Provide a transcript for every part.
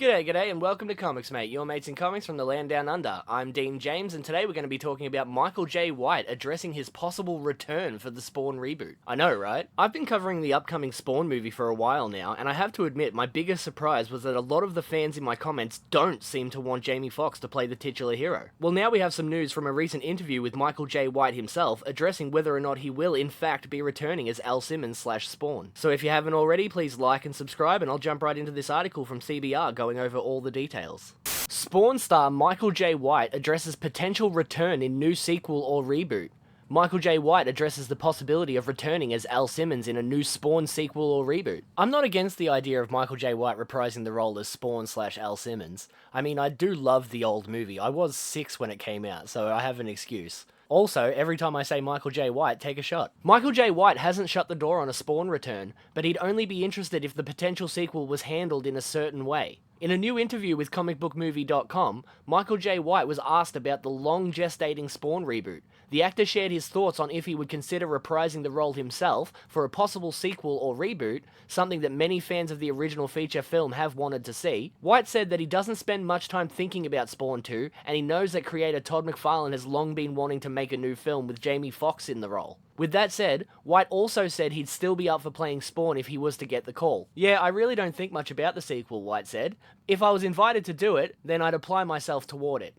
G'day, and welcome to ComicsMATE, your mates in comics from the land down under. I'm Dean James, and today we're going to be talking about Michael J. White addressing his possible return for the Spawn reboot. I know, right? I've been covering the upcoming Spawn movie for a while now, and I have to admit my biggest surprise was that a lot of the fans in my comments don't seem to want Jamie Foxx to play the titular hero. Well, now we have some news from a recent interview with Michael J. White himself, addressing whether or not he will in fact be returning as Al Simmons/Spawn. So if you haven't already, please like and subscribe, and I'll jump right into this article from CBR going over all the details. Spawn star Michael J. White addresses potential return in new sequel or reboot. Michael J. White addresses the possibility of returning as Al Simmons in a new Spawn sequel or reboot. I'm not against the idea of Michael J. White reprising the role as Spawn/Al Simmons. I mean, I do love the old movie. I was 6 when it came out, so I have an excuse. Also, every time I say Michael J. White, take a shot. Michael J. White hasn't shut the door on a Spawn return, but he'd only be interested if the potential sequel was handled in a certain way. In a new interview with comicbookmovie.com, Michael J. White was asked about the long gestating Spawn reboot. The actor shared his thoughts on if he would consider reprising the role himself for a possible sequel or reboot, something that many fans of the original feature film have wanted to see. White said that he doesn't spend much time thinking about Spawn 2, and he knows that creator Todd McFarlane has long been wanting to make a new film with Jamie Foxx in the role. With that said, White also said he'd still be up for playing Spawn if he was to get the call. "Yeah, I really don't think much about the sequel," White said. "If I was invited to do it, then I'd apply myself toward it.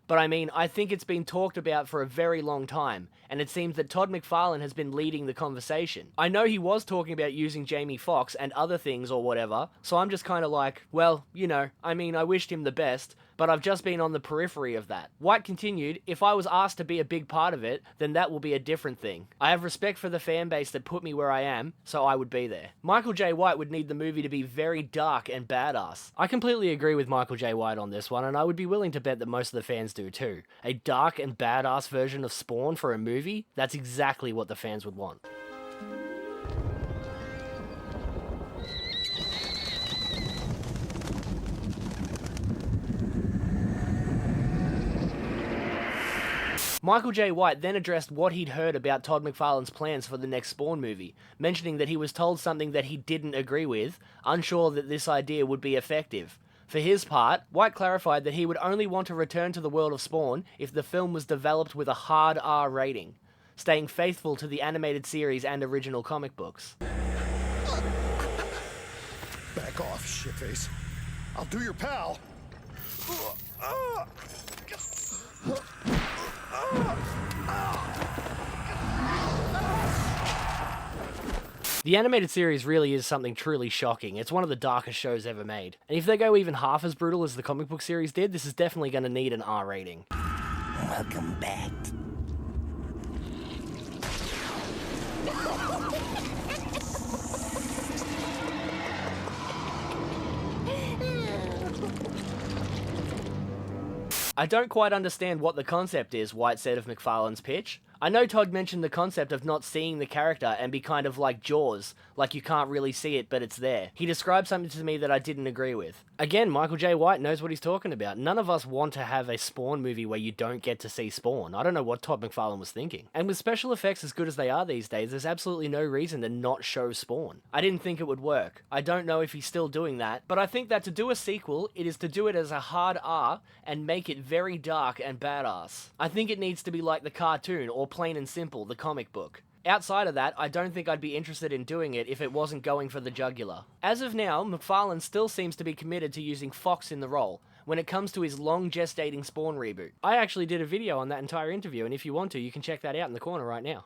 But I mean, I think it's been talked about for a very long time, and it seems that Todd McFarlane has been leading the conversation. I know he was talking about using Jamie Foxx and other things or whatever, so I'm just kind of like, well, you know, I mean, I wished him the best, but I've just been on the periphery of that." White continued, "If I was asked to be a big part of it, then that will be a different thing. I have respect for the fan base that put me where I am, so I would be there." Michael J. White would need the movie to be very dark and badass. I completely agree with Michael J. White on this one, and I would be willing to bet that most of the fans do too. A dark and badass version of Spawn for a movie? That's exactly what the fans would want. Michael J. White then addressed what he'd heard about Todd McFarlane's plans for the next Spawn movie, mentioning that he was told something that he didn't agree with, unsure that this idea would be effective. For his part, White clarified that he would only want to return to the world of Spawn if the film was developed with a hard R rating, staying faithful to the animated series and original comic books. Back off, shitface. I'll do your pal. The animated series really is something truly shocking. It's one of the darkest shows ever made. And if they go even half as brutal as the comic book series did, this is definitely going to need an R rating. Welcome back. "I don't quite understand what the concept is," White said of McFarlane's pitch. "I know Todd mentioned the concept of not seeing the character and be kind of like Jaws, like you can't really see it but it's there. He described something to me that I didn't agree with." Again, Michael J. White knows what he's talking about. None of us want to have a Spawn movie where you don't get to see Spawn. I don't know what Todd McFarlane was thinking. And with special effects as good as they are these days, there's absolutely no reason to not show Spawn. I didn't think it would work. I don't know if he's still doing that, but I think that to do a sequel, it is to do it as a hard R and make it very dark and badass. I think it needs to be like the cartoon or plain and simple, the comic book. Outside of that, I don't think I'd be interested in doing it if it wasn't going for the jugular. As of now, McFarlane still seems to be committed to using Foxx in the role when it comes to his long gestating Spawn reboot. I actually did a video on that entire interview, and if you want to, you can check that out in the corner right now.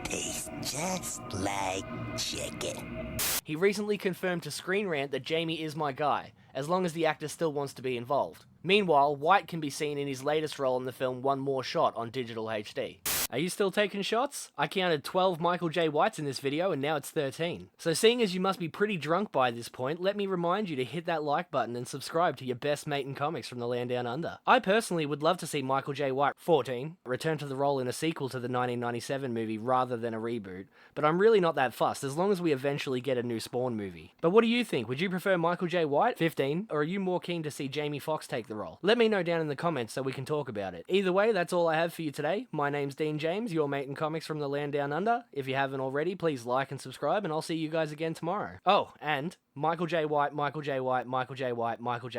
Tastes just like chicken. He recently confirmed to Screen Rant that Jamie is my guy, as long as the actor still wants to be involved. Meanwhile, White can be seen in his latest role in the film One More Shot on digital HD. Are you still taking shots? I counted 12 Michael J. Whites in this video and now it's 13. So seeing as you must be pretty drunk by this point, let me remind you to hit that like button and subscribe to your best mate in comics from the land down under. I personally would love to see Michael J. White, 14, return to the role in a sequel to the 1997 movie rather than a reboot, but I'm really not that fussed as long as we eventually get a new Spawn movie. But what do you think? Would you prefer Michael J. White, 15, or are you more keen to see Jamie Foxx take the role? Let me know down in the comments so we can talk about it. Either way, that's all I have for you today. My name's Dean James, your mate in comics from the land down under. If you haven't already, please like and subscribe, and I'll see you guys again tomorrow. Oh, and Michael J. White, Michael J. White, Michael J. White, Michael J.